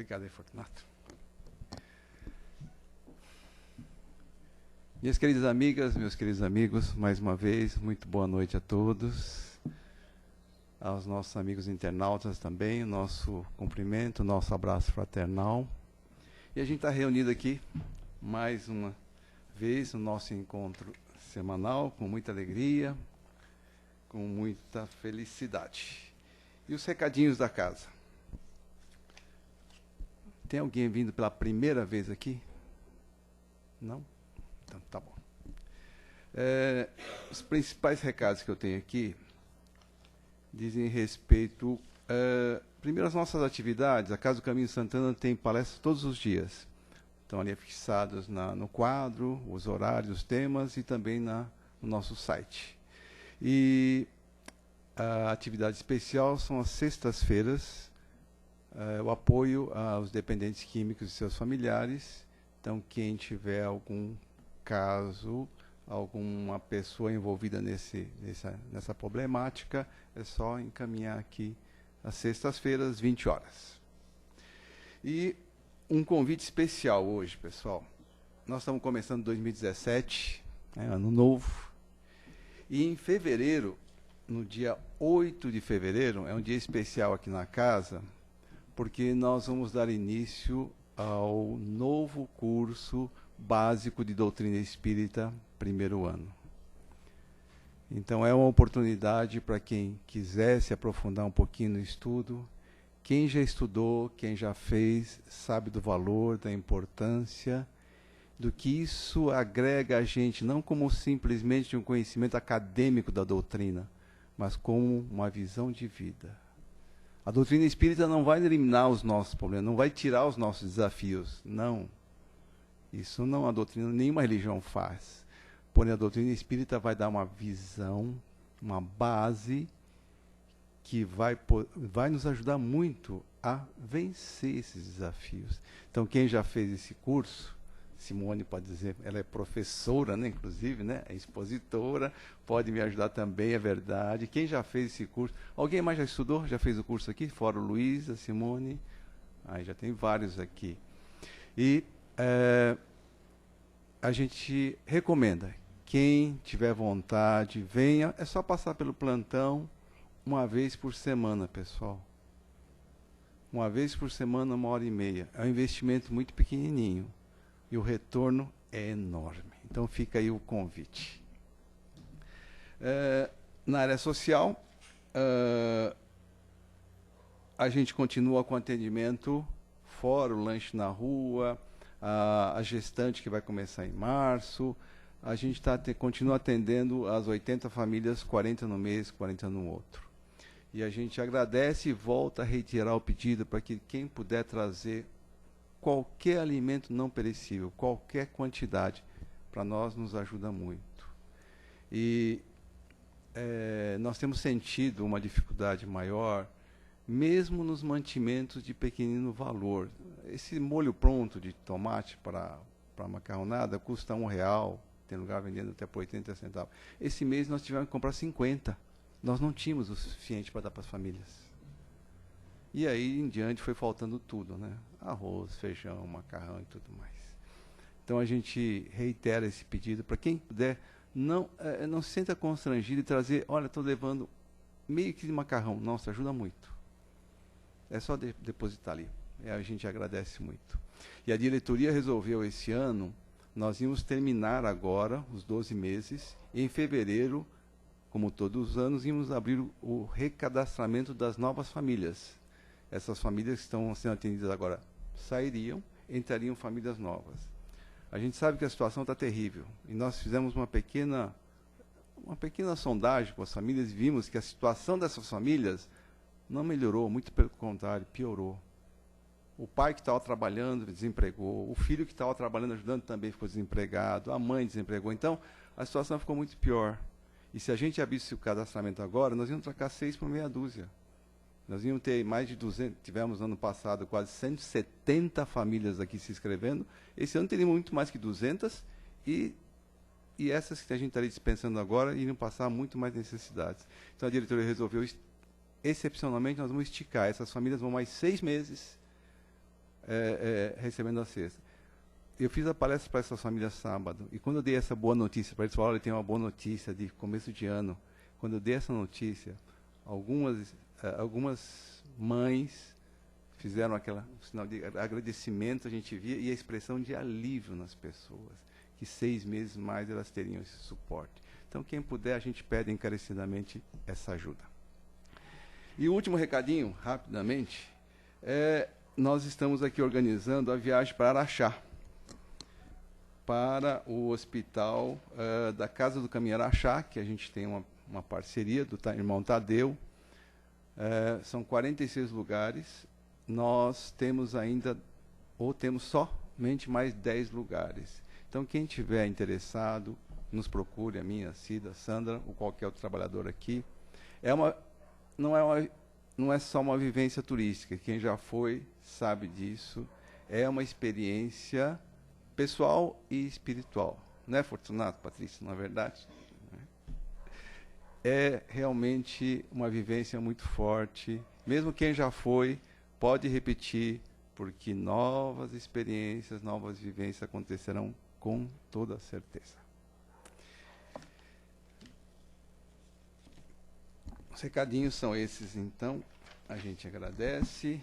Obrigado aí, Fortunato. Minhas queridas amigas, meus queridos amigos, mais uma vez, muito boa noite a todos. Aos nossos amigos internautas também, o nosso cumprimento, o nosso abraço fraternal. E a gente está reunido aqui, mais uma vez, no nosso encontro semanal, com muita alegria, com muita felicidade. E os recadinhos da casa. Tem alguém vindo pela primeira vez aqui? Não? Então, tá bom. Os principais recados que eu tenho aqui dizem respeito, primeiro, às nossas atividades. A Casa do Caminho Santana tem palestras todos os dias. Estão ali fixados no quadro, os horários, os temas e também no nosso site. E a atividade especial são as sextas-feiras, o apoio aos dependentes químicos e seus familiares. Então, quem tiver algum caso, alguma pessoa envolvida nessa problemática, é só encaminhar aqui às sextas-feiras, 20 horas. E um convite especial hoje, pessoal. Nós estamos começando 2017, ano novo, e em fevereiro, no dia 8 de fevereiro, é um dia especial aqui na casa, porque nós vamos dar início ao novo curso básico de doutrina espírita, primeiro ano. Então é uma oportunidade para quem quiser se aprofundar um pouquinho no estudo. Quem já estudou, quem já fez, sabe do valor, da importância, do que isso agrega a gente, não como simplesmente um conhecimento acadêmico da doutrina, mas como uma visão de vida. A doutrina espírita não vai eliminar os nossos problemas, não vai tirar os nossos desafios, não. Isso não a doutrina, nenhuma religião faz. Porém, a doutrina espírita vai dar uma visão, uma base, que vai nos ajudar muito a vencer esses desafios. Então, quem já fez esse curso, Simone pode dizer, ela é professora, né, inclusive, né, é expositora, pode me ajudar também, é verdade. Quem já fez esse curso? Alguém mais já estudou? Já fez o curso aqui? Fora o Luiz, a Simone? Aí já tem vários aqui. E a gente recomenda, quem tiver vontade, venha, é só passar pelo plantão uma vez por semana, pessoal. Uma vez por semana, 1h30. É um investimento muito pequenininho. E o retorno é enorme. Então fica aí o convite. Na área social, a gente continua com atendimento fora, o lanche na rua, a gestante que vai começar em março. A gente continua atendendo as 80 famílias, 40 no mês, 40 no outro. E a gente agradece e volta a reiterar o pedido para que quem puder trazer qualquer alimento não perecível, qualquer quantidade, para nós nos ajuda muito. E nós temos sentido uma dificuldade maior, mesmo nos mantimentos de pequenino valor. Esse molho pronto de tomate para macarronada custa R$1, tem lugar vendendo até por 80 centavos. Esse mês nós tivemos que comprar 50. Nós não tínhamos o suficiente para dar para as famílias. E aí em diante foi faltando tudo, né? Arroz, feijão, macarrão e tudo mais. Então a gente reitera esse pedido para quem puder, não se sinta constrangido e trazer, olha, estou levando meio quilo de macarrão. Nossa, ajuda muito. É só depositar ali. A gente agradece muito. E a diretoria resolveu esse ano, nós íamos terminar agora os 12 meses, e em fevereiro, como todos os anos, íamos abrir o recadastramento das novas famílias. Essas famílias que estão sendo atendidas agora sairiam, entrariam famílias novas. A gente sabe que a situação está terrível. E nós fizemos uma pequena sondagem com as famílias e vimos que a situação dessas famílias não melhorou, muito pelo contrário, piorou. O pai que estava trabalhando desempregou, o filho que estava trabalhando, ajudando, também ficou desempregado, a mãe desempregou. Então, a situação ficou muito pior. E se a gente abrisse o cadastramento agora, nós íamos trocar 6 por meia dúzia. Nós íamos ter mais de 200, tivemos no ano passado quase 170 famílias aqui se inscrevendo. Esse ano teríamos muito mais que 200 e essas que a gente estaria dispensando agora iriam passar muito mais necessidades. Então a diretoria resolveu, excepcionalmente, nós vamos esticar. Essas famílias vão mais 6 meses recebendo a cesta. Eu fiz a palestra para essas famílias sábado, e quando eu dei essa boa notícia para eles, falaram, olha, tem uma boa notícia de começo de ano. Quando eu dei essa notícia, algumas mães fizeram um sinal de agradecimento, a gente via, e a expressão de alívio nas pessoas, que 6 meses mais elas teriam esse suporte. Então, quem puder, a gente pede encarecidamente essa ajuda. E o último recadinho, rapidamente, nós estamos aqui organizando a viagem para Araxá, para o hospital da Casa do Caminho Araxá, que a gente tem uma parceria do irmão Tadeu. São 46 lugares. Nós temos ainda, ou temos somente mais 10 lugares. Então, quem tiver interessado, nos procure, a minha, a Cida, a Sandra, ou qualquer outro trabalhador aqui. Não é só uma vivência turística, quem já foi sabe disso. É uma experiência pessoal e espiritual. Não é, Fortunato, Patrícia, não é verdade? É realmente uma vivência muito forte. Mesmo quem já foi, pode repetir, porque novas experiências, novas vivências acontecerão com toda certeza. Os recadinhos são esses, então. A gente agradece.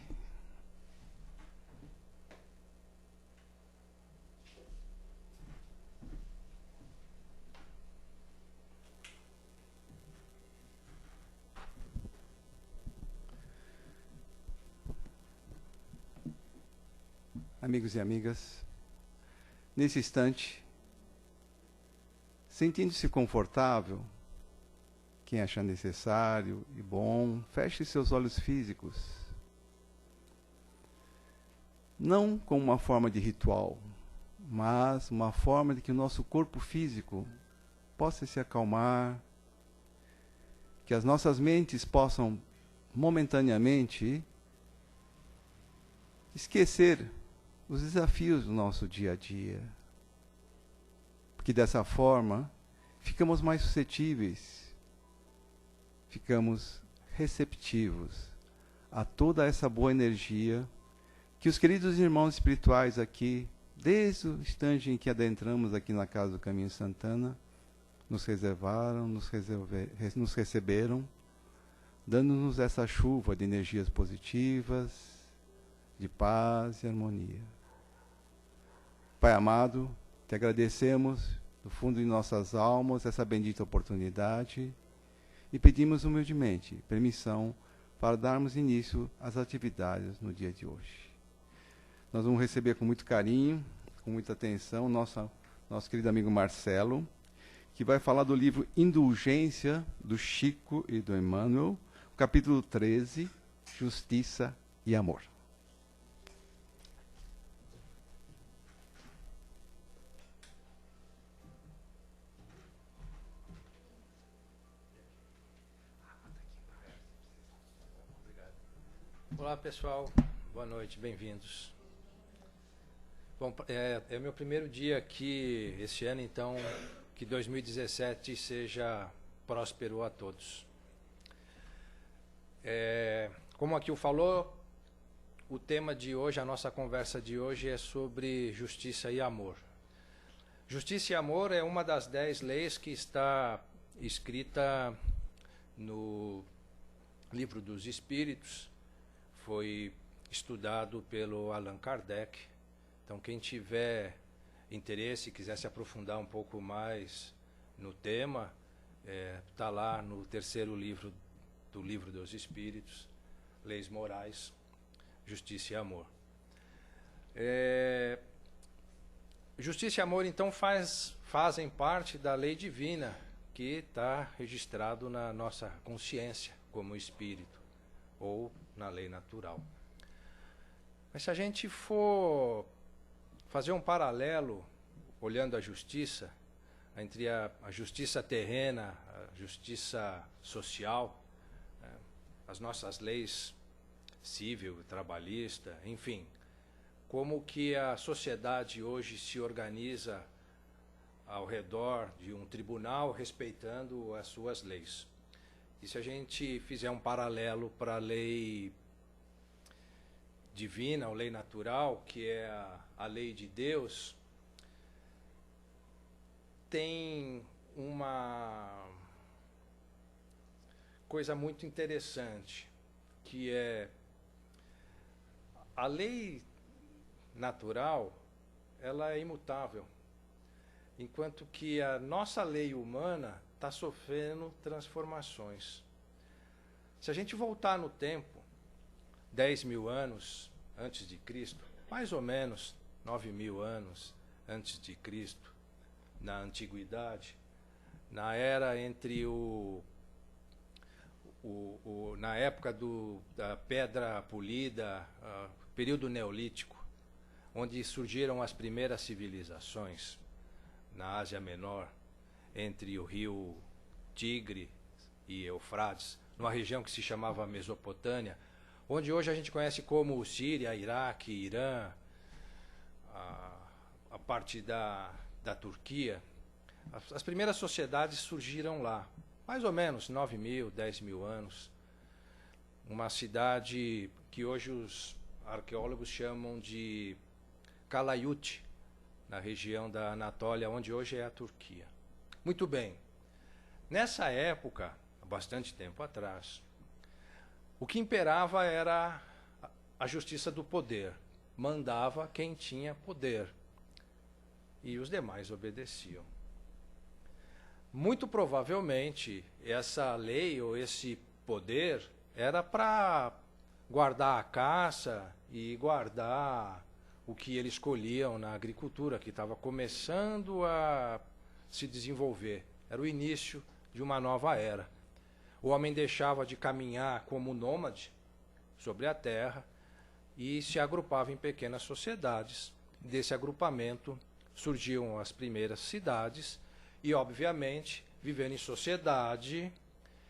Amigos e amigas, nesse instante, sentindo-se confortável, quem achar necessário e bom, feche seus olhos físicos. Não como uma forma de ritual, mas uma forma de que o nosso corpo físico possa se acalmar, que as nossas mentes possam momentaneamente esquecer os desafios do nosso dia a dia. Porque dessa forma, ficamos mais suscetíveis, ficamos receptivos a toda essa boa energia que os queridos irmãos espirituais aqui, desde o instante em que adentramos aqui na Casa do Caminho Santana, nos reservaram, nos receberam, dando-nos essa chuva de energias positivas, de paz e harmonia. Pai amado, te agradecemos do fundo de nossas almas essa bendita oportunidade e pedimos humildemente permissão para darmos início às atividades no dia de hoje. Nós vamos receber com muito carinho, com muita atenção, nosso querido amigo Marcelo, que vai falar do livro Indulgência, do Chico e do Emmanuel, capítulo 13, Justiça e Amor. Olá pessoal, boa noite, bem-vindos. Bom, é meu primeiro dia aqui este ano, então que 2017 seja próspero a todos. Como aqui o falou, o tema de hoje, a nossa conversa de hoje é sobre justiça e amor. Justiça e amor é uma das 10 leis que está escrita no Livro dos Espíritos. Foi estudado pelo Allan Kardec. Então, quem tiver interesse, quiser se aprofundar um pouco mais no tema, está lá no 3º livro do Livro dos Espíritos, Leis Morais, Justiça e Amor. Justiça e amor, então, fazem parte da lei divina que está registrado na nossa consciência como espírito, ou na lei natural. Mas se a gente for fazer um paralelo, olhando a justiça, entre a justiça terrena, a justiça social, as nossas leis civil, trabalhista, enfim, como que a sociedade hoje se organiza ao redor de um tribunal respeitando as suas leis. E se a gente fizer um paralelo para a lei divina, ou lei natural, que é a lei de Deus, tem uma coisa muito interessante, que é a lei natural, ela é imutável, enquanto que a nossa lei humana está sofrendo transformações. Se a gente voltar no tempo, 10.000 anos antes de Cristo, mais ou menos 9.000 anos antes de Cristo, na antiguidade, na era entre na época da pedra polida, período neolítico, onde surgiram as primeiras civilizações na Ásia Menor, entre o rio Tigre e Eufrates, numa região que se chamava Mesopotâmia, onde hoje a gente conhece como Síria, Iraque, Irã, a parte da Turquia. As primeiras sociedades surgiram lá, mais ou menos 9.000, 10.000 anos. Uma cidade que hoje os arqueólogos chamam de Kalayut, na região da Anatólia, onde hoje é a Turquia. Muito bem. Nessa época, há bastante tempo atrás, o que imperava era a justiça do poder. Mandava quem tinha poder. E os demais obedeciam. Muito provavelmente, essa lei ou esse poder era para guardar a caça e guardar o que eles colhiam na agricultura, que estava começando a se desenvolver. Era o início de uma nova era. O homem deixava de caminhar como nômade sobre a terra e se agrupava em pequenas sociedades. Desse agrupamento surgiam as primeiras cidades e, obviamente, vivendo em sociedade,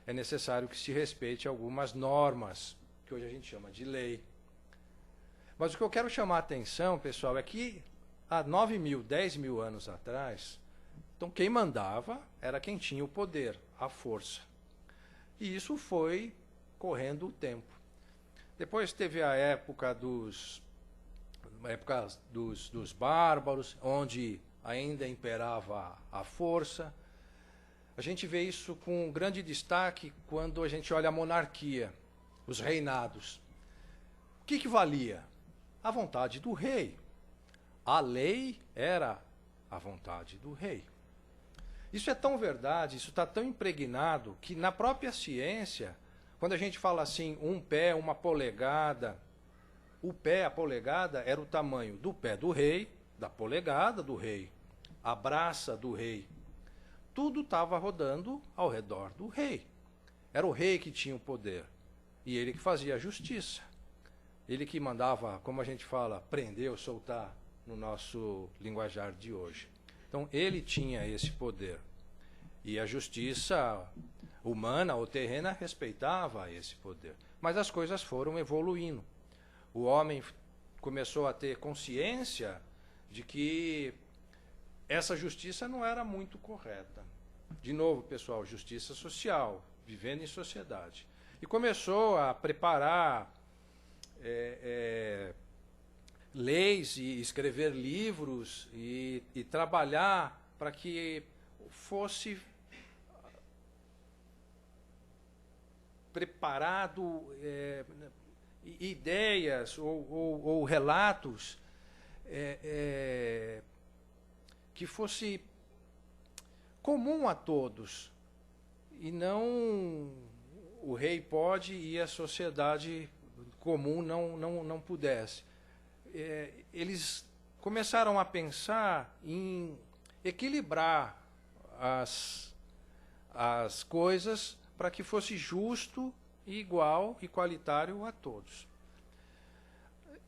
é necessário que se respeite algumas normas, que hoje a gente chama de lei. Mas o que eu quero chamar a atenção, pessoal, é que há 9.000, 10.000 anos atrás, então quem mandava era quem tinha o poder, a força. E isso foi correndo o tempo. Depois teve a época dos bárbaros, onde ainda imperava a força. A gente vê isso com grande destaque quando a gente olha a monarquia, os reinados. O que valia? A vontade do rei. A lei era a vontade do rei. Isso é tão verdade, isso está tão impregnado, que na própria ciência, quando a gente fala assim, um pé, uma polegada, o pé, a polegada, era o tamanho do pé do rei, da polegada do rei, a braça do rei. Tudo estava rodando ao redor do rei. Era o rei que tinha o poder. E ele que fazia a justiça. Ele que mandava, como a gente fala, prender ou soltar no nosso linguajar de hoje. Então, ele tinha esse poder. E a justiça humana ou terrena respeitava esse poder. Mas as coisas foram evoluindo. O homem começou a ter consciência de que essa justiça não era muito correta. De novo, pessoal, justiça social, vivendo em sociedade. E começou a preparar leis e escrever livros e trabalhar para que fosse preparado ideias ou relatos que fosse comum a todos, e não o rei pode e a sociedade comum não pudesse. Eles começaram a pensar em equilibrar as coisas para que fosse justo, igual e qualitário a todos.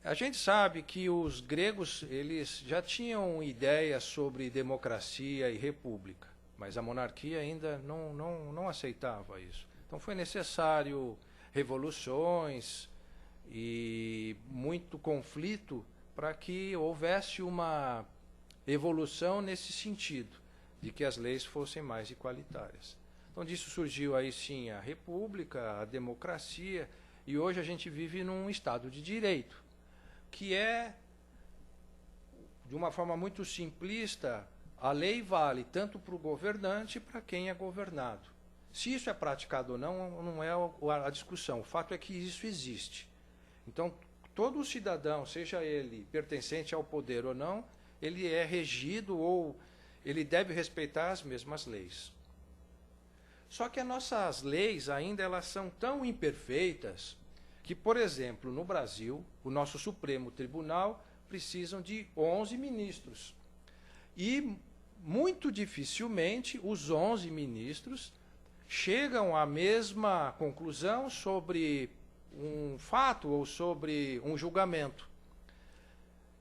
A gente sabe que os gregos eles já tinham ideias sobre democracia e república, mas a monarquia ainda não aceitava isso. Então foi necessário revoluções e muito conflito para que houvesse uma evolução nesse sentido, de que as leis fossem mais igualitárias. Então disso surgiu aí sim a república, a democracia, e hoje a gente vive num Estado de Direito. que é, de uma forma muito simplista, a lei vale tanto para o governante para quem é governado. Se isso é praticado ou não, não é a discussão. O fato é que isso existe. Então, todo cidadão, seja ele pertencente ao poder ou não, ele é regido ou ele deve respeitar as mesmas leis. Só que as nossas leis ainda elas são tão imperfeitas que, por exemplo, no Brasil, o nosso Supremo Tribunal precisam de 11 ministros. E muito dificilmente os 11 ministros chegam à mesma conclusão sobre um fato ou sobre um julgamento.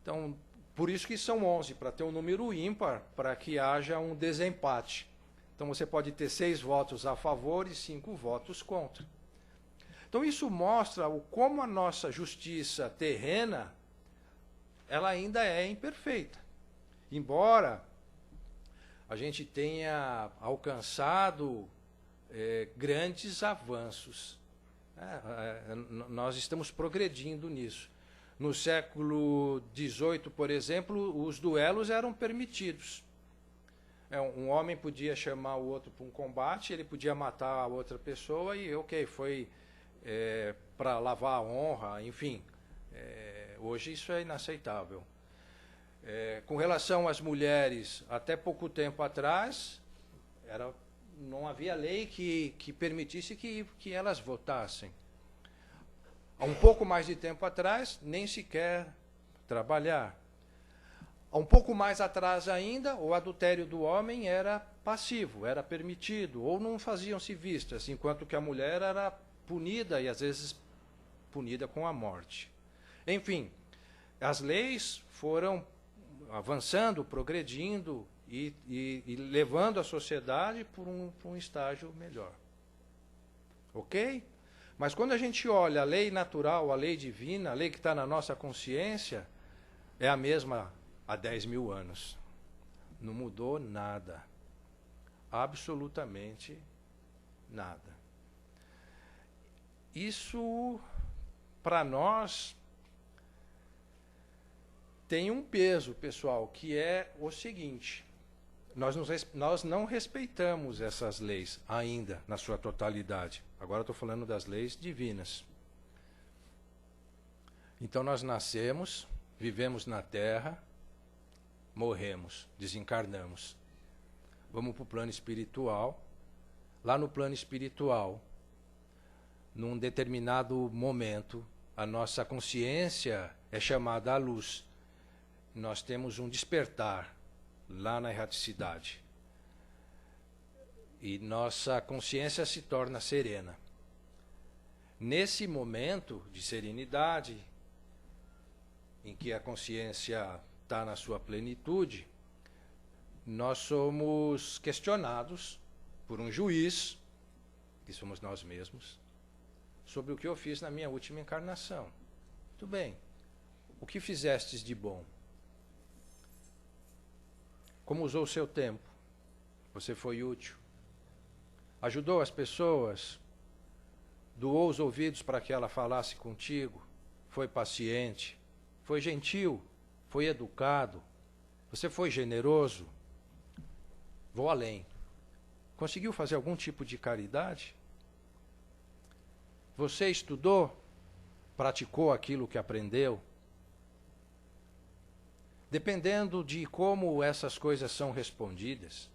Então, por isso que são 11, para ter um número ímpar, para que haja um desempate. Então, você pode ter 6 votos a favor e 5 votos contra. Então, isso mostra como a nossa justiça terrena ela ainda é imperfeita. Embora a gente tenha alcançado grandes avanços. Nós estamos progredindo nisso. No século XVIII, por exemplo, os duelos eram permitidos. Um homem podia chamar o outro para um combate, ele podia matar a outra pessoa e, ok, foi para lavar a honra, enfim. Hoje isso é inaceitável. Com relação às mulheres, até pouco tempo atrás, não havia lei que permitisse que elas votassem. Há um pouco mais de tempo atrás, nem sequer trabalhar. Há um pouco mais atrás ainda, o adultério do homem era passivo, era permitido, ou não faziam-se vistas, enquanto que a mulher era punida, e às vezes punida com a morte. Enfim, as leis foram avançando, progredindo e levando a sociedade por um estágio melhor. Ok? Mas quando a gente olha a lei natural, a lei divina, a lei que está na nossa consciência, é a mesma há 10.000 anos. Não mudou nada. Absolutamente nada. Isso, para nós, tem um peso, pessoal, que é o seguinte: nós não respeitamos essas leis ainda, na sua totalidade. Agora estou falando das leis divinas. Então nós nascemos, vivemos na Terra, morremos, desencarnamos. Vamos para o plano espiritual. Lá no plano espiritual, num determinado momento, a nossa consciência é chamada à luz. Nós temos um despertar lá na erraticidade. E nossa consciência se torna serena. Nesse momento de serenidade, em que a consciência está na sua plenitude, nós somos questionados por um juiz, que somos nós mesmos, sobre o que eu fiz na minha última encarnação. Muito bem. O que fizestes de bom? Como usou o seu tempo? Você foi útil? Ajudou as pessoas? Doou os ouvidos para que ela falasse contigo? Foi paciente? Foi gentil? Foi educado? Você foi generoso? Vou além. Conseguiu fazer algum tipo de caridade? Você estudou? Praticou aquilo que aprendeu? Dependendo de como essas coisas são respondidas,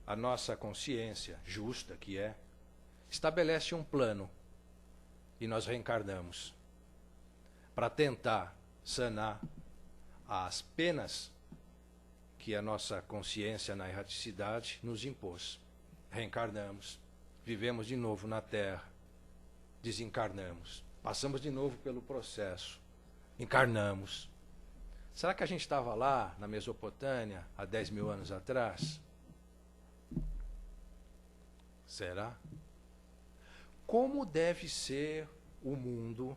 a nossa consciência justa que é, estabelece um plano e nós reencarnamos para tentar sanar as penas que a nossa consciência na erraticidade nos impôs. Reencarnamos, vivemos de novo na Terra, desencarnamos, passamos de novo pelo processo, encarnamos. Será que a gente estava lá na Mesopotâmia há 10.000 anos atrás? Será? Como deve ser o mundo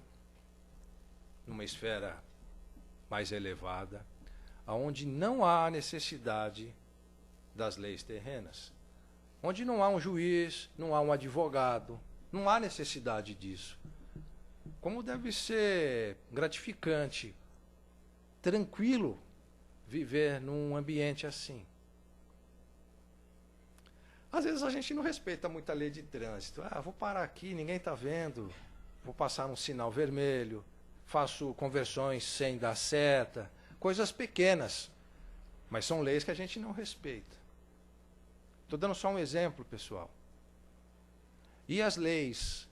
numa esfera mais elevada, onde não há necessidade das leis terrenas? Onde não há um juiz, não há um advogado, não há necessidade disso. Como deve ser gratificante tranquilo viver num ambiente assim. Às vezes a gente não respeita muito a lei de trânsito. Vou parar aqui, ninguém está vendo, vou passar um sinal vermelho, faço conversões sem dar seta, coisas pequenas, mas são leis que a gente não respeita. Estou dando só um exemplo, pessoal. E as leis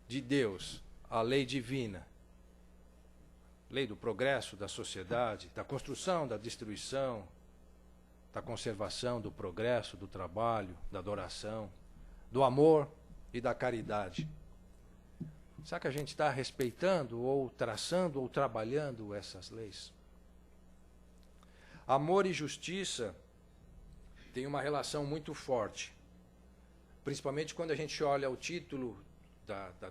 de Deus, a lei divina, lei do progresso da sociedade, da construção, da destruição, da conservação, do progresso, do trabalho, da adoração, do amor e da caridade. Será que a gente está respeitando, ou traçando, ou trabalhando essas leis? Amor e justiça têm uma relação muito forte, principalmente quando a gente olha o título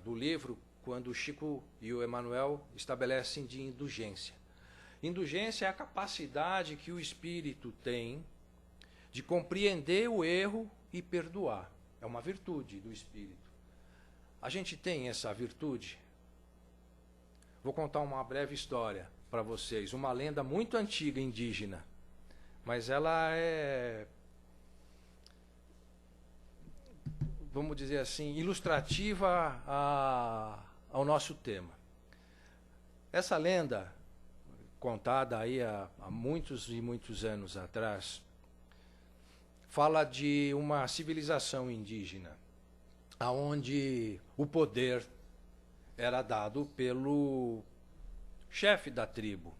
do livro, quando o Chico e o Emmanuel estabelecem de indulgência. Indulgência é a capacidade que o espírito tem de compreender o erro e perdoar. É uma virtude do espírito. A gente tem essa virtude? Vou contar uma breve história para vocês, uma lenda muito antiga indígena, mas ela é, vamos dizer assim, ilustrativa ao nosso tema. Essa lenda, contada aí há muitos e muitos anos atrás, fala de uma civilização indígena, onde o poder era dado pelo chefe da tribo.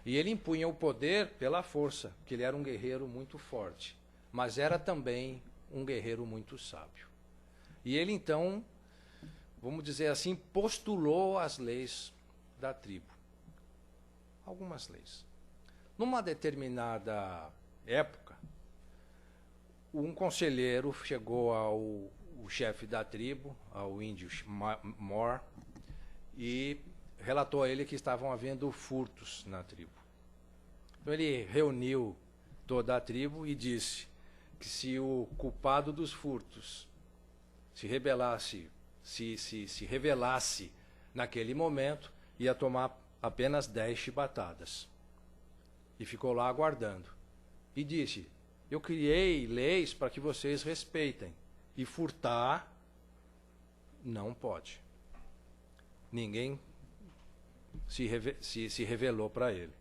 E ele impunha o poder pela força, porque ele era um guerreiro muito forte, mas era também um guerreiro muito sábio. E ele então, vamos dizer assim, postulou as leis da tribo. Algumas leis. Numa determinada época, um conselheiro chegou ao chefe da tribo, ao índio Mor, e relatou a ele que estavam havendo furtos na tribo. Então ele reuniu toda a tribo e disse que se o culpado dos furtos se revelasse naquele momento, ia tomar apenas 10 chibatadas. E ficou lá aguardando. E disse: eu criei leis para que vocês respeitem. E furtar não pode. Ninguém se revelou para ele.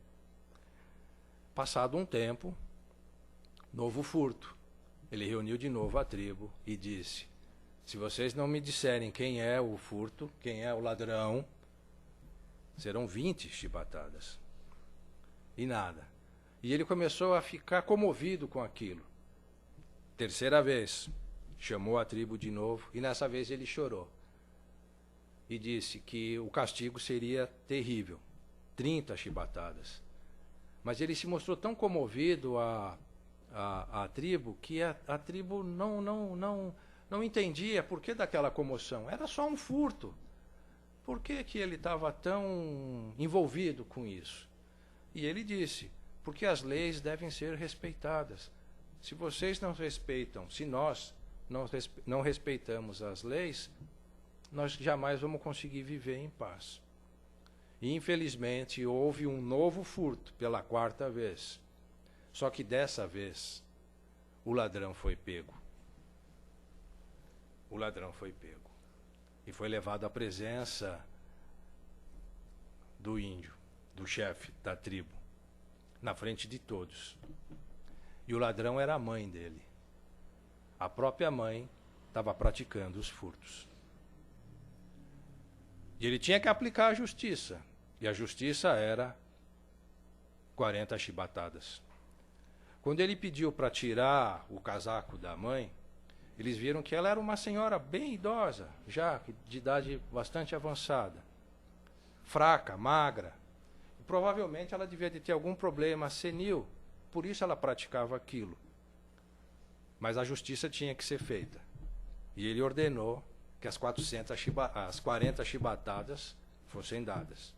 Passado um tempo, novo furto. Ele reuniu de novo a tribo e disse: se vocês não me disserem quem é o furto, quem é o ladrão, serão 20 chibatadas. E nada. E ele começou a ficar comovido com aquilo. Terceira vez, chamou a tribo de novo, e nessa vez ele chorou. E disse que o castigo seria terrível, 30 chibatadas. Mas ele se mostrou tão comovido à tribo, que a tribo não entendia por que daquela comoção. Era só um furto. Por que ele estava tão envolvido com isso? E ele disse: porque as leis devem ser respeitadas. Se vocês não respeitam, se nós não respeitamos as leis, nós jamais vamos conseguir viver em paz. E, infelizmente, houve um novo furto pela 4ª vez. Só que dessa vez, o ladrão foi pego. O ladrão foi pego. E foi levado à presença do índio, do chefe da tribo, na frente de todos. E o ladrão era a mãe dele. A própria mãe estava praticando os furtos. E ele tinha que aplicar a justiça. E a justiça era 40 chibatadas. Quando ele pediu para tirar o casaco da mãe, eles viram que ela era uma senhora bem idosa, já de idade bastante avançada, fraca, magra. E provavelmente ela devia de ter algum problema senil, por isso ela praticava aquilo. Mas a justiça tinha que ser feita. E ele ordenou que as 40 chibatadas fossem dadas.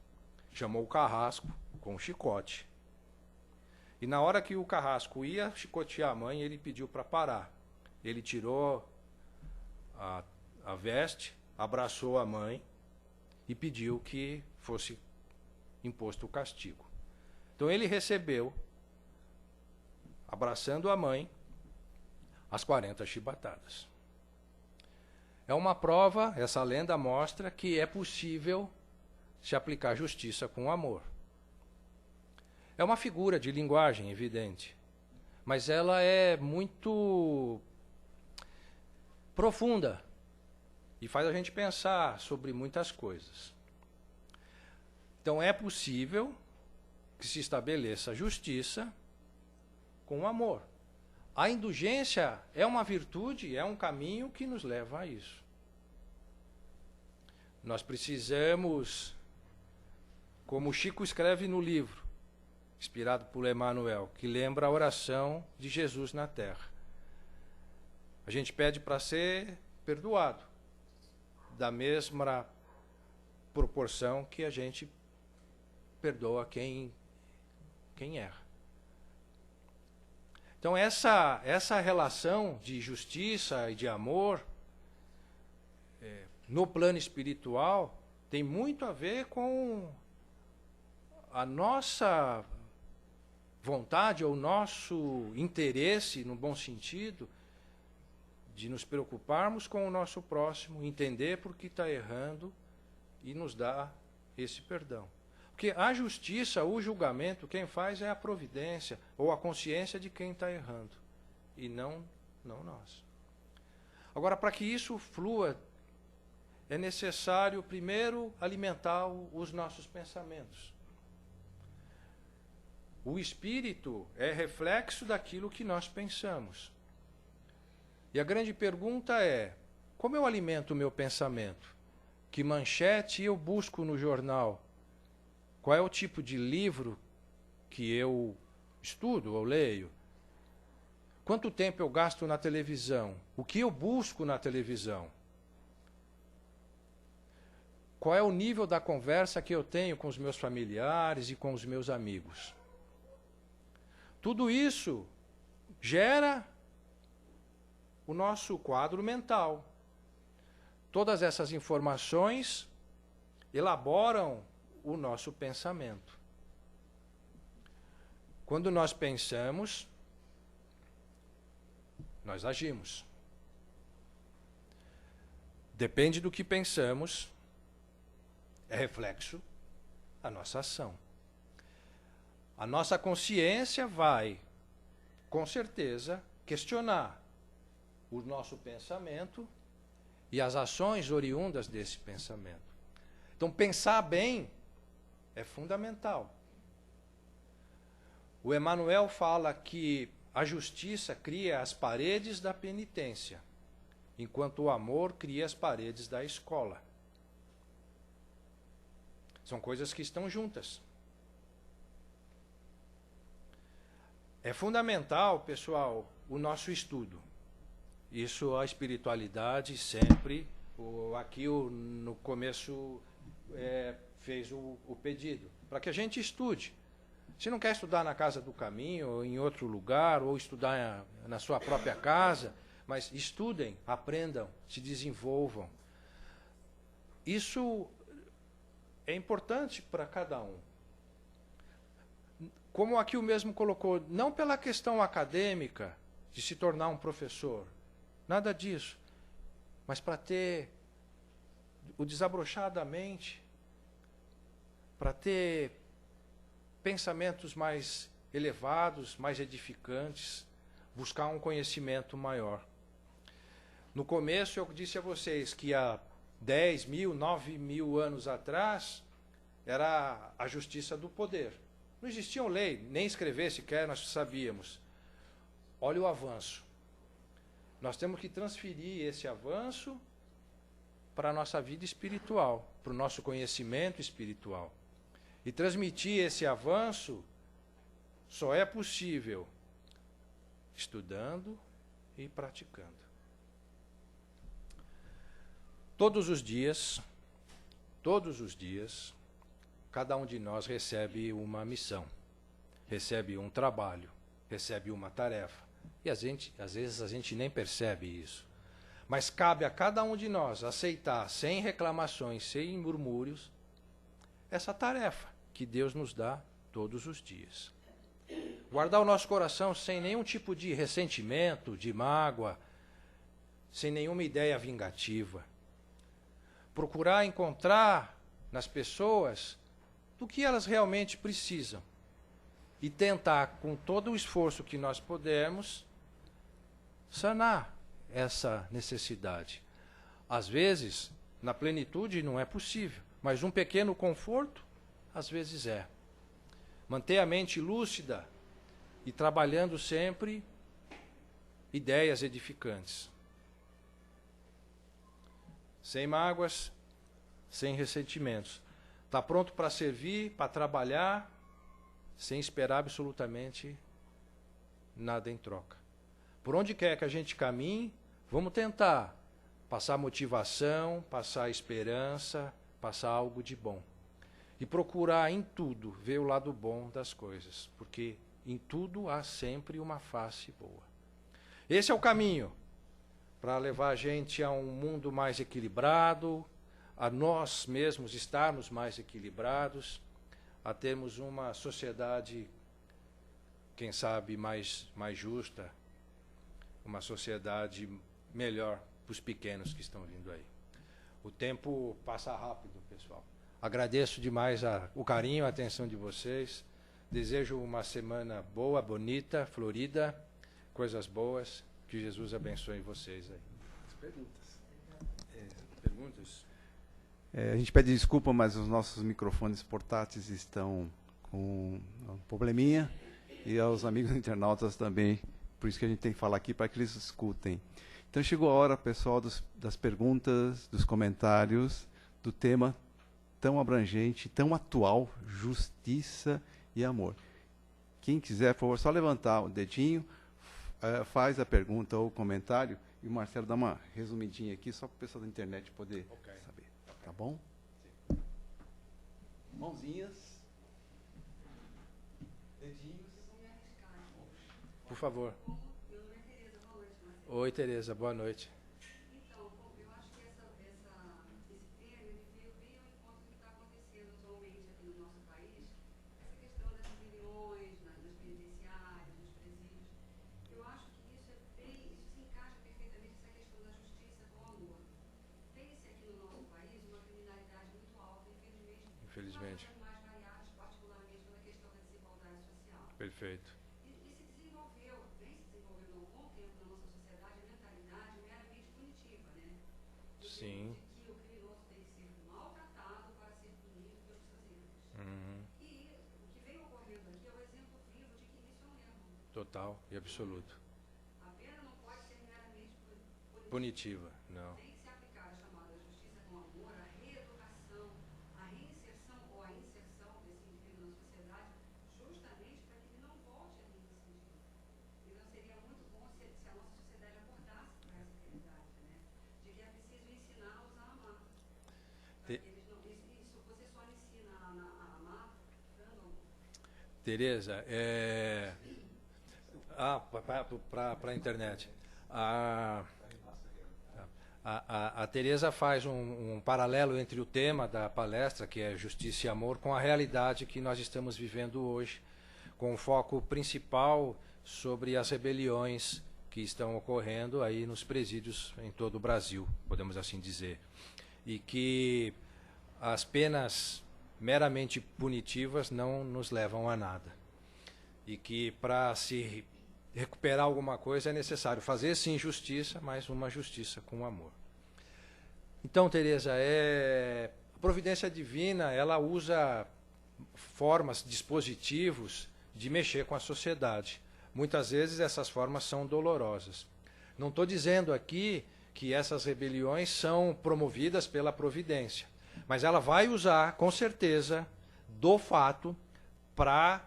Chamou o carrasco com um chicote. E na hora que o carrasco ia chicotear a mãe, ele pediu para parar. Ele tirou a veste, abraçou a mãe e pediu que fosse imposto o castigo. Então ele recebeu, abraçando a mãe, as 40 chibatadas. É uma prova, essa lenda mostra que é possível se aplicar justiça com amor. É uma figura de linguagem evidente, mas ela é muito profunda e faz a gente pensar sobre muitas coisas. Então é possível que se estabeleça a justiça com amor. A indulgência é uma virtude, é um caminho que nos leva a isso. Nós precisamos, como Chico escreve no livro, inspirado por Emmanuel, que lembra a oração de Jesus na terra. A gente pede para ser perdoado, da mesma proporção que a gente perdoa quem erra. Então essa relação de justiça e de amor no plano espiritual tem muito a ver com a nossa vontade ou o nosso interesse, no bom sentido, de nos preocuparmos com o nosso próximo, entender por que está errando e nos dar esse perdão. Porque a justiça, o julgamento, quem faz é a providência ou a consciência de quem está errando, e não nós. Agora, para que isso flua, é necessário, primeiro, alimentar os nossos pensamentos. O espírito é reflexo daquilo que nós pensamos. E a grande pergunta é, como eu alimento o meu pensamento? Que manchete eu busco no jornal? Qual é o tipo de livro que eu estudo ou leio? Quanto tempo eu gasto na televisão? O que eu busco na televisão? Qual é o nível da conversa que eu tenho com os meus familiares e com os meus amigos? Tudo isso gera o nosso quadro mental. Todas essas informações elaboram o nosso pensamento. Quando nós pensamos, nós agimos. Depende do que pensamos, é reflexo a nossa ação. A nossa consciência vai, com certeza, questionar o nosso pensamento e as ações oriundas desse pensamento. Então, pensar bem é fundamental. O Emmanuel fala que a justiça cria as paredes da penitência, enquanto o amor cria as paredes da escola. São coisas que estão juntas. É fundamental, pessoal, o nosso estudo. Isso a espiritualidade sempre, aqui no começo fez o pedido, para que a gente estude. Se não quer estudar na Casa do Caminho, ou em outro lugar, ou estudar na sua própria casa, mas estudem, aprendam, se desenvolvam. Isso é importante para cada um. Como aqui o mesmo colocou, não pela questão acadêmica de se tornar um professor, nada disso, mas para ter o desabrochar da mente, para ter pensamentos mais elevados, mais edificantes, buscar um conhecimento maior. No começo eu disse a vocês que há 10 mil, 9 mil anos atrás era a justiça do poder. Não existia lei, nem escrever sequer nós sabíamos. Olha o avanço. Nós temos que transferir esse avanço para a nossa vida espiritual, para o nosso conhecimento espiritual. E transmitir esse avanço só é possível estudando e praticando. Todos os dias, cada um de nós recebe uma missão, recebe um trabalho, recebe uma tarefa. E às vezes a gente nem percebe isso. Mas cabe a cada um de nós aceitar, sem reclamações, sem murmúrios, essa tarefa. que Deus nos dá todos os dias. Guardar o nosso coração sem nenhum tipo de ressentimento, de mágoa, sem nenhuma ideia vingativa. Procurar encontrar nas pessoas do que elas realmente precisam e tentar, com todo o esforço que nós pudermos, sanar essa necessidade. Às vezes, na plenitude não é possível, mas um pequeno conforto, às vezes é. Manter a mente lúcida e trabalhando sempre ideias edificantes. Sem mágoas, sem ressentimentos. Está pronto para servir, para trabalhar, sem esperar absolutamente nada em troca. Por onde quer que a gente caminhe, vamos tentar passar motivação, passar esperança, passar algo de bom. E procurar em tudo ver o lado bom das coisas, porque em tudo há sempre uma face boa. Esse é o caminho para levar a gente a um mundo mais equilibrado, a nós mesmos estarmos mais equilibrados, a termos uma sociedade, quem sabe, mais justa, uma sociedade melhor para os pequenos que estão vindo aí. O tempo passa rápido, pessoal. Agradeço demais o carinho, a atenção de vocês. Desejo uma semana boa, bonita, florida, coisas boas. Que Jesus abençoe vocês aí. As perguntas. Perguntas? A gente pede desculpa, mas os nossos microfones portáteis estão com um probleminha e aos amigos internautas também. Por isso que a gente tem que falar aqui para que eles escutem. Então chegou a hora, pessoal, das perguntas, dos comentários, do tema tão abrangente, tão atual, justiça e amor. Quem quiser, por favor, só levantar o dedinho, faz a pergunta ou o comentário, e o Marcelo dá uma resumidinha aqui, só para o pessoal da internet poder saber. Tá bom? Sim. Mãozinhas. Dedinhos. Por favor. Oi, Tereza, boa noite. Então, eu acho que esse tema ele veio bem ao encontro do que está acontecendo atualmente aqui no nosso país, essa questão das rebeliões nas penitenciárias, nos presídios. Eu acho que isso se encaixa perfeitamente essa questão da justiça com o amor. Tem-se aqui no nosso país uma criminalidade muito alta, infelizmente. Mais variadas, particularmente na questão da desigualdade social. Perfeito. Sim. Que o criminoso tem que ser maltratado para ser punido pelos seus erros. E o que vem ocorrendo aqui é o exemplo vivo de que isso é um erro. Total e absoluto. A pena não pode ser meramente punitiva, não. Tem que se aplicar a chamada justiça com amor, a reeducação, a reinserção ou a inserção desse indivíduo na sociedade, justamente para que ele não volte a reincidir. Então seria muito bom se a nossa sociedade acordasse para essa realidade, né? De que é preciso ensinar a usar a amar. Isso você só ensina a amar dando amor. Tereza, para a internet. A Tereza faz um paralelo entre o tema da palestra, que é Justiça e Amor, com a realidade que nós estamos vivendo hoje, com o foco principal sobre as rebeliões que estão ocorrendo aí nos presídios em todo o Brasil, podemos assim dizer. E que as penas meramente punitivas não nos levam a nada. E que para se recuperar alguma coisa é necessário fazer sim justiça, mas uma justiça com amor. Então, Tereza, a providência divina, ela usa formas, dispositivos de mexer com a sociedade. Muitas vezes essas formas são dolorosas. Não estou dizendo aqui que essas rebeliões são promovidas pela providência, mas ela vai usar, com certeza, do fato para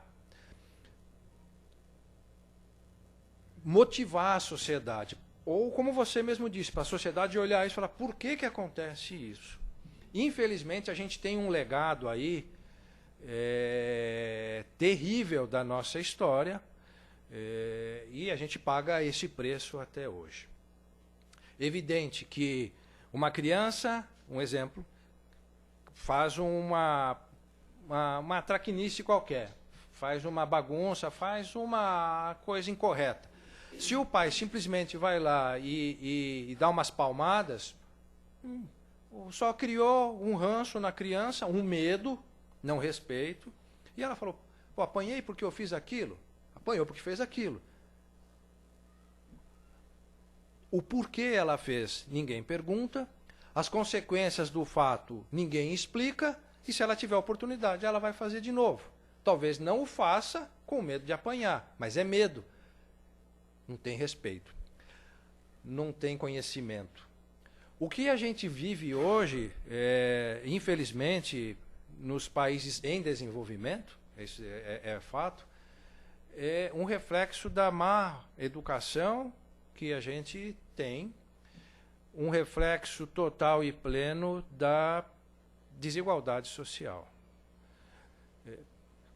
motivar a sociedade. Ou, como você mesmo disse, para a sociedade olhar isso e falar, por que acontece isso? Infelizmente, a gente tem um legado aí terrível da nossa história, e a gente paga esse preço até hoje. Evidente que uma criança, um exemplo, faz uma traquinice qualquer, faz uma bagunça, faz uma coisa incorreta. Se o pai simplesmente vai lá e dá umas palmadas, só criou um ranço na criança, um medo, não respeito. E ela falou, pô, apanhei porque eu fiz aquilo? Apanhou porque fez aquilo. O porquê ela fez, ninguém pergunta. As consequências do fato, ninguém explica. E se ela tiver oportunidade, ela vai fazer de novo. Talvez não o faça com medo de apanhar, mas é medo. Não tem respeito. Não tem conhecimento. O que a gente vive hoje, infelizmente, nos países em desenvolvimento, isso é fato, é um reflexo da má educação que a gente tem, um reflexo total e pleno da desigualdade social.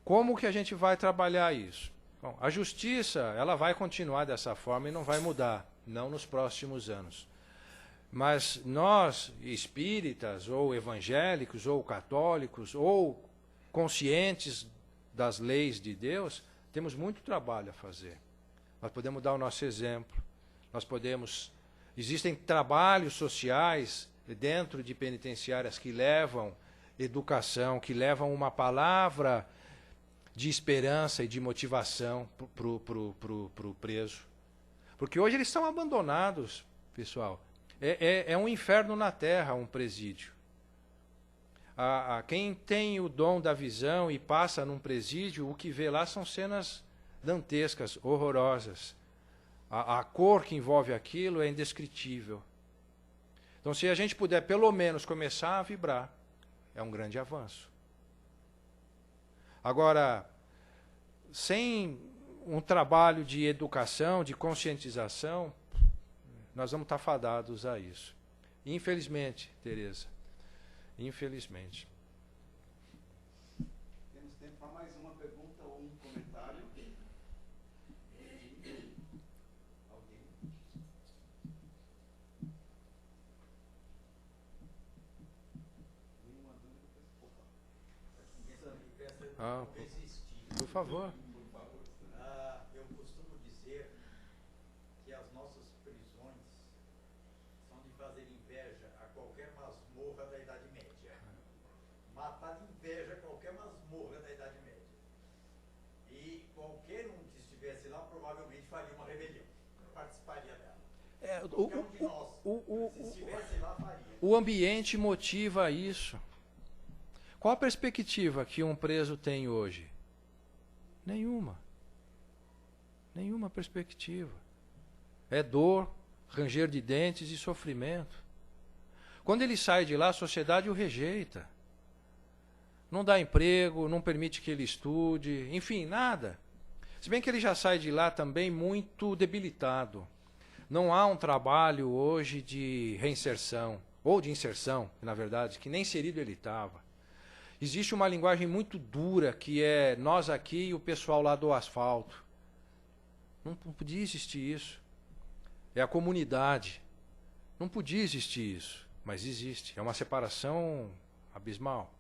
Como que a gente vai trabalhar isso? Bom, a justiça, ela vai continuar dessa forma e não vai mudar, não nos próximos anos. Mas nós, espíritas, ou evangélicos, ou católicos, ou conscientes das leis de Deus, temos muito trabalho a fazer. Nós podemos dar o nosso exemplo. Nós podemos... Existem trabalhos sociais dentro de penitenciárias que levam educação, que levam uma palavra de esperança e de motivação para o preso. Porque hoje eles são abandonados, pessoal. É um inferno na terra, um presídio. Quem tem o dom da visão e passa num presídio, o que vê lá são cenas dantescas, horrorosas. A cor que envolve aquilo é indescritível. Então, se a gente puder, pelo menos, começar a vibrar, é um grande avanço. Agora, sem um trabalho de educação, de conscientização, nós vamos estar fadados a isso. Infelizmente, Tereza. Infelizmente. Temos tempo para mais uma pergunta ou um comentário. Alguém? Nenhuma dúvida? Por favor. Eu costumo dizer que as nossas prisões são de fazer inveja a qualquer masmorra da Idade Média. Matar de inveja qualquer masmorra da Idade Média. E qualquer um que estivesse lá provavelmente faria uma rebelião, participaria dela. Qualquer um de nós, se estivesse lá, faria. O ambiente motiva isso. Qual a perspectiva que um preso tem hoje? Nenhuma. Nenhuma perspectiva. É dor, ranger de dentes e sofrimento. Quando ele sai de lá, a sociedade o rejeita. Não dá emprego, não permite que ele estude, enfim, nada. Se bem que ele já sai de lá também muito debilitado. Não há um trabalho hoje de reinserção, ou de inserção, na verdade, que nem inserido ele estava. Existe uma linguagem muito dura, que é nós aqui e o pessoal lá do asfalto. Não podia existir isso. É a comunidade. Não podia existir isso, mas existe. É uma separação abismal.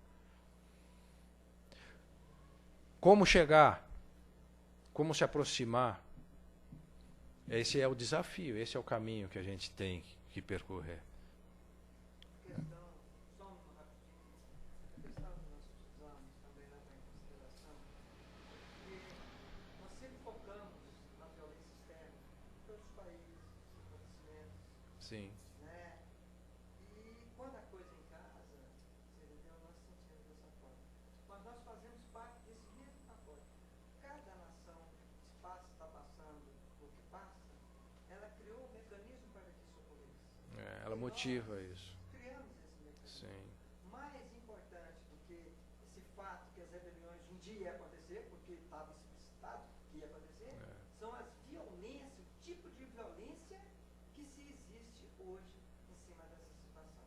Como chegar? Como se aproximar? Esse é o desafio, esse é o caminho que a gente tem que percorrer. Sim. Né? E quando a coisa em casa, você entendeu, nós sentimos dessa forma. Mas nós fazemos parte desse mesmo pacote. Cada nação, se passa, está passando o que passa, ela criou um mecanismo para que isso ocorresse. Ela motiva isso. Criamos esse mecanismo. Sim. Mais importante do que esse fato que as rebeliões um dia ia acontecer, porque estava explicitado que ia acontecer, são as violências, o tipo de violência que se existe hoje em cima dessa situação.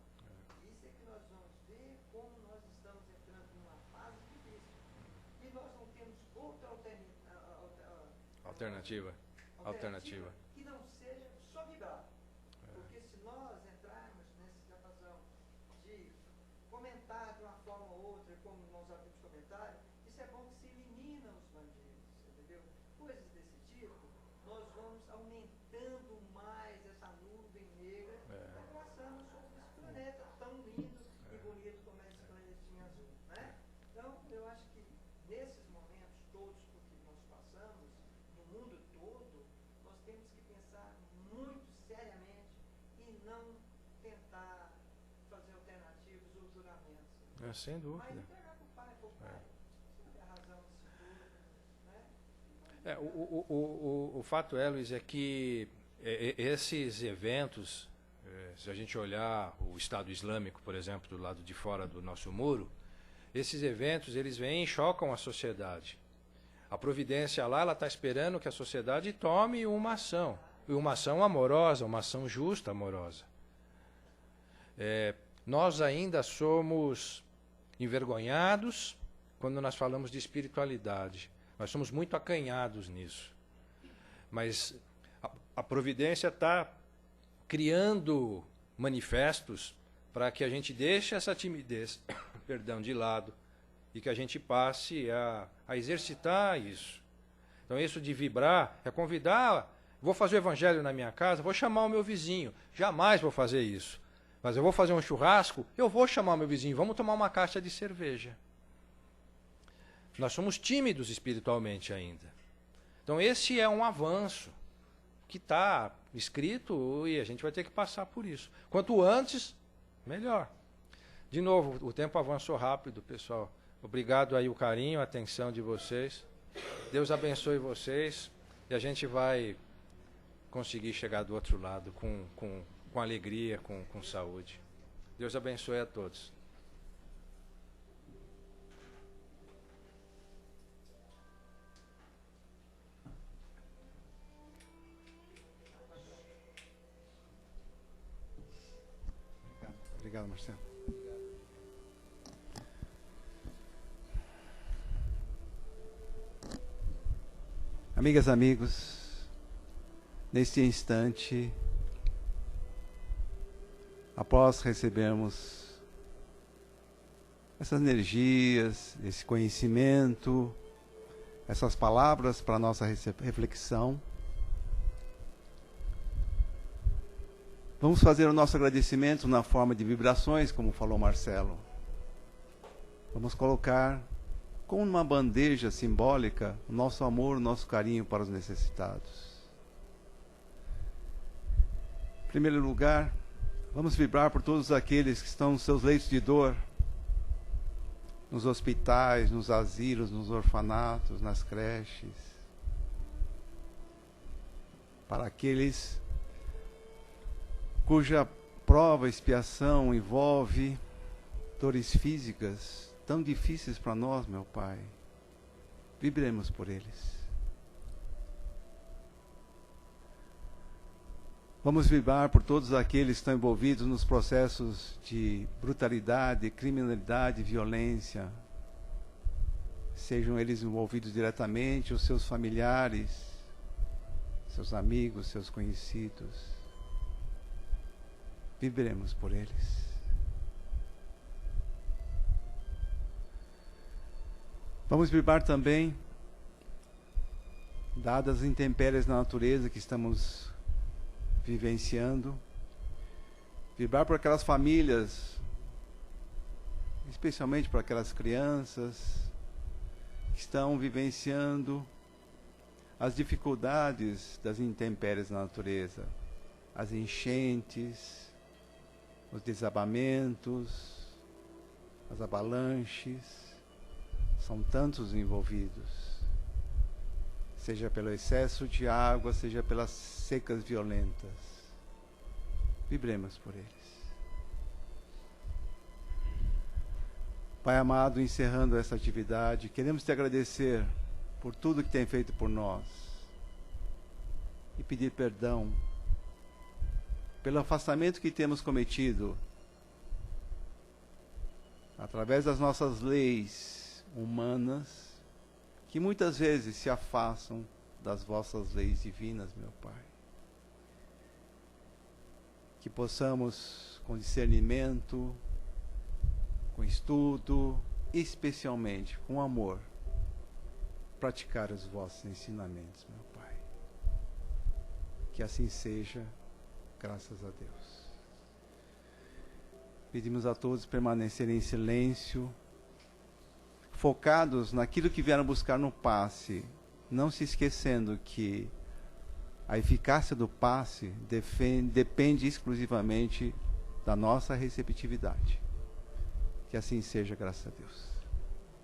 Isso é que nós vamos ver como nós estamos entrando numa fase difícil. E nós não temos outra alternativa que não seja só vibrar. Porque se nós entrarmos nessa diapasão de comentar de uma forma ou outra, como nós havíamos comentado, temos que pensar muito seriamente e não tentar fazer alternativas ou juramentos. Sem dúvida. Mas entregar para o pai, você tem a razão disso tudo, né? O fato é, Luiz, é que esses eventos, se a gente olhar o Estado Islâmico, por exemplo, do lado de fora do nosso muro, esses eventos, eles vêm e chocam a sociedade. A providência lá, ela está esperando que a sociedade tome uma ação. E uma ação amorosa, uma ação justa, amorosa. Nós ainda somos envergonhados quando nós falamos de espiritualidade. Nós somos muito acanhados nisso. Mas a providência está criando manifestos para que a gente deixe essa timidez de lado e que a gente passe a exercitar isso. Então, isso de vibrar é convidar, vou fazer o evangelho na minha casa, vou chamar o meu vizinho. Jamais vou fazer isso. Mas eu vou fazer um churrasco, eu vou chamar o meu vizinho, vamos tomar uma caixa de cerveja. Nós somos tímidos espiritualmente ainda. Então, esse é um avanço que está escrito e a gente vai ter que passar por isso. Quanto antes, melhor. De novo, o tempo avançou rápido, pessoal. Obrigado aí o carinho, a atenção de vocês. Deus abençoe vocês e a gente vai conseguir chegar do outro lado com alegria, com saúde. Deus abençoe a todos. Obrigado, Marcelo. Amigas, amigos, neste instante, após recebermos essas energias, esse conhecimento, essas palavras para a nossa reflexão, vamos fazer o nosso agradecimento na forma de vibrações, como falou Marcelo. Vamos colocar como uma bandeja simbólica o nosso amor, o nosso carinho para os necessitados. Em primeiro lugar, vamos vibrar por todos aqueles que estão nos seus leitos de dor, nos hospitais, nos asilos, nos orfanatos, nas creches. Para aqueles cuja prova, expiação envolve dores físicas tão difíceis para nós, meu Pai. Vibremos por eles. Vamos vibrar por todos aqueles que estão envolvidos nos processos de brutalidade, criminalidade, violência. Sejam eles envolvidos diretamente, os seus familiares, seus amigos, seus conhecidos. Vibremos por eles. Vamos vibrar também, dadas as intempéries na natureza que estamos vivenciando, vibrar por aquelas famílias, especialmente por aquelas crianças que estão vivenciando as dificuldades das intempéries na natureza, as enchentes, os desabamentos, as avalanches. São tantos envolvidos, seja pelo excesso de água, seja pelas secas violentas. Vibremos por eles. Pai amado, encerrando essa atividade, queremos te agradecer por tudo que tem feito por nós e pedir perdão pelo afastamento que temos cometido através das nossas leis humanas, que muitas vezes se afastam das vossas leis divinas, meu Pai. Que possamos, com discernimento, com estudo, especialmente com amor, praticar os vossos ensinamentos, meu Pai. Que assim seja, graças a Deus. Pedimos a todos permanecerem em silêncio, focados naquilo que vieram buscar no passe, não se esquecendo que A eficácia do passe depende exclusivamente da nossa receptividade. Que assim seja, graças a Deus.